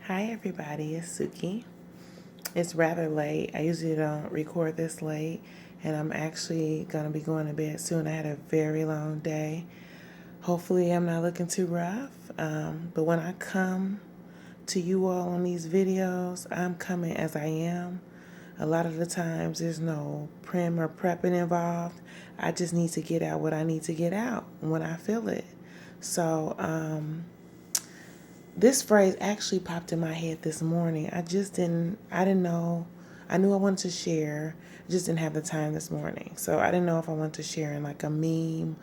Hi everybody, it's Suki. It's rather late. I usually don't record this late, and I'm actually going to be going to bed soon. I had a very long day. Hopefully, I'm not looking too rough. But when I come to you all on these videos, I'm coming as I am. A lot of the times, there's no prim or prepping involved. I just need to get out what I need to get out when I feel it. So, this phrase actually popped in my head this morning. I didn't know. I knew I wanted to share, just didn't have the time this morning. So I didn't know if I wanted to share in like a meme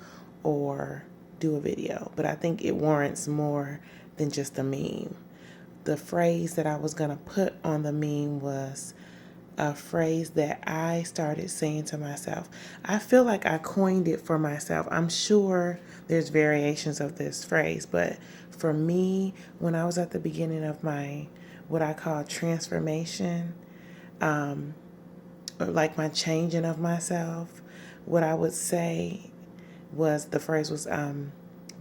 or do a video, but I think it warrants more than just a meme. The phrase that I was going to put on the meme was a phrase that I started saying to myself. I feel like I coined it for myself. I'm sure there's variations of this phrase, but for me, when I was at the beginning of my what I call transformation, or like my changing of myself, what I would say was the phrase was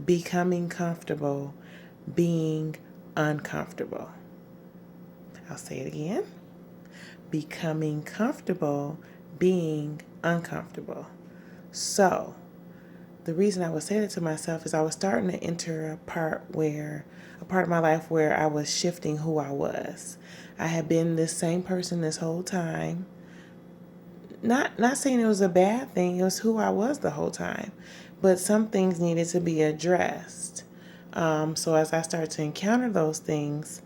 becoming comfortable being uncomfortable. I'll say it again. Becoming comfortable being uncomfortable. So, the reason I was saying it to myself is I was starting to enter a part of my life where I was shifting who I was. I had been this same person this whole time. Not saying it was a bad thing, it was who I was the whole time. But some things needed to be addressed. So as I started to encounter those things,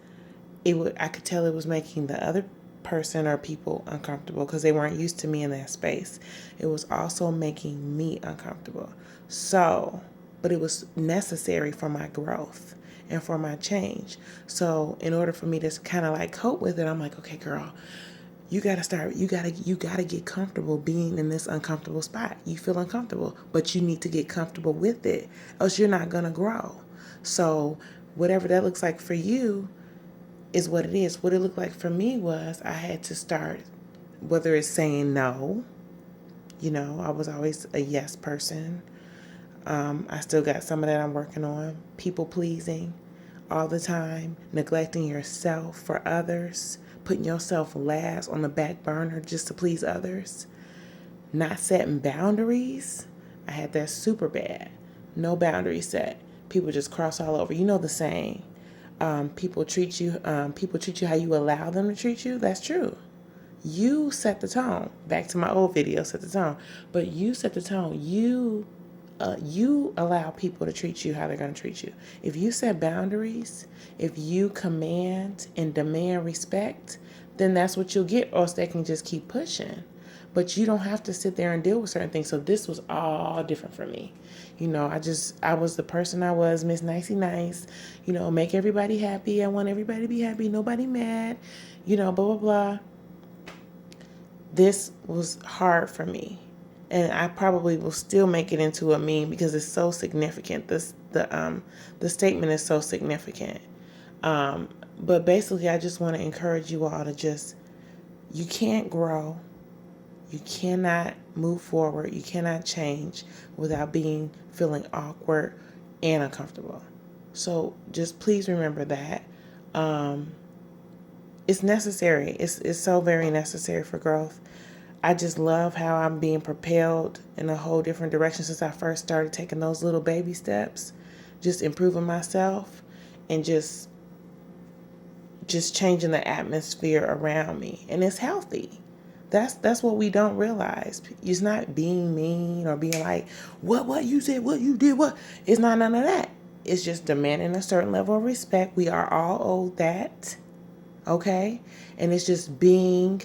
I could tell it was making the other person or people uncomfortable because they weren't used to me in that space. It was also making me uncomfortable. So, but it was necessary for my growth and for my change. So, in order for me to kind of like cope with it, I'm like, okay, girl, you gotta get comfortable being in this uncomfortable spot. You feel uncomfortable, but you need to get comfortable with it, else you're not gonna grow. So, whatever that looks like for you, is what it is. What it looked like for me was I had to start, whether it's saying no, I was always a yes person. I still got some of that I'm working on. People pleasing all the time, neglecting yourself for others, putting yourself last on the back burner just to please others, not setting boundaries. I had that super bad. No boundaries set. People just cross all over. You know the saying. People treat you how you allow them to treat you. That's true. You set the tone. Back to my old video, set the tone. But you set the tone. You allow people to treat you how they're going to treat you. If you set boundaries, if you command and demand respect, then that's what you'll get, or else they can just keep pushing. But you don't have to sit there and deal with certain things. So this was all different for me. I was the person I was, Miss Nicey Nice, make everybody happy. I want everybody to be happy, nobody mad, blah, blah, blah. This was hard for me. And I probably will still make it into a meme because it's so significant. The statement is so significant. But basically, I just want to encourage you all to you can't grow, you cannot move forward, you cannot change without feeling awkward and uncomfortable. So just please remember that. It's necessary. It's so very necessary for growth. I just love how I'm being propelled in a whole different direction since I first started taking those little baby steps, just improving myself and just changing the atmosphere around me. And it's healthy. That's what we don't realize. It's not being mean or being like, what you said, what you did, what. It's not none of that. It's just demanding a certain level of respect. We are all owed that. Okay? And it's just being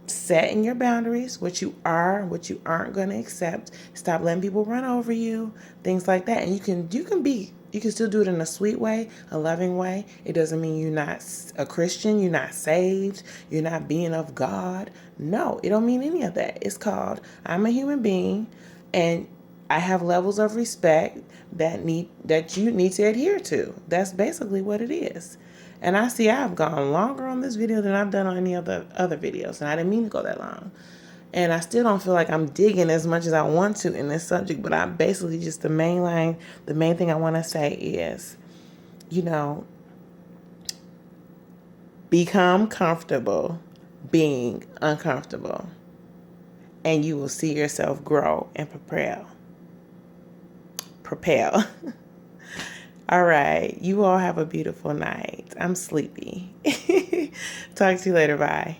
setting your boundaries, what you are, what you aren't going to accept. Stop letting people run over you, things like that. And you can still do it in a sweet way, a loving way. It doesn't mean you're not a Christian, you're not saved, you're not being of God. No, it don't mean any of that. It's called I'm a human being and I have levels of respect that you need to adhere to. That's basically what it is. And I've gone longer on this video than I've done on any other videos, and I didn't mean to go that long. And I still don't feel like I'm digging as much as I want to in this subject, but I basically just the main thing I want to say is, Become comfortable being uncomfortable, and you will see yourself grow and propel. All right. You all have a beautiful night. I'm sleepy. Talk to you later. Bye.